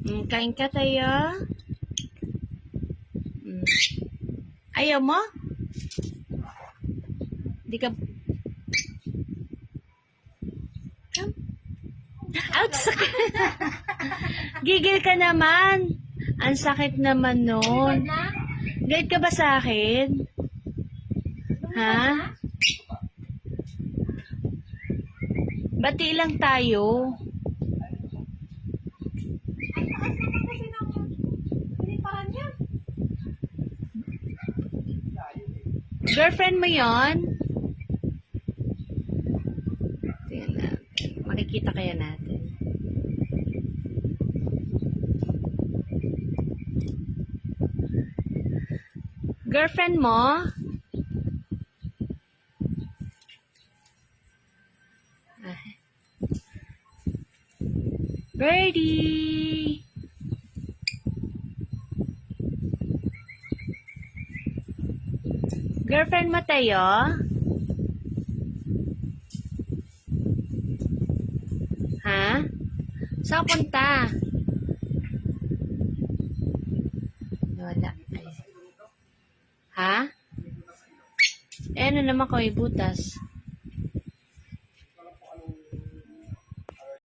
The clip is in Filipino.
Kain ka tayo? Ayaw mo? Di ka... Come. Ouch! Gigil ka naman. Ang sakit naman nun. Guide ka ba sa akin? Ha? Bati lang tayo. Girlfriend mo yon? Tingnan natin. Makikita kaya natin. Girlfriend mo? Birdie! Girlfriend mo tayo? Ha? Saan punta? Wala. Ay. Ha? Eh, ano naman ko, butas.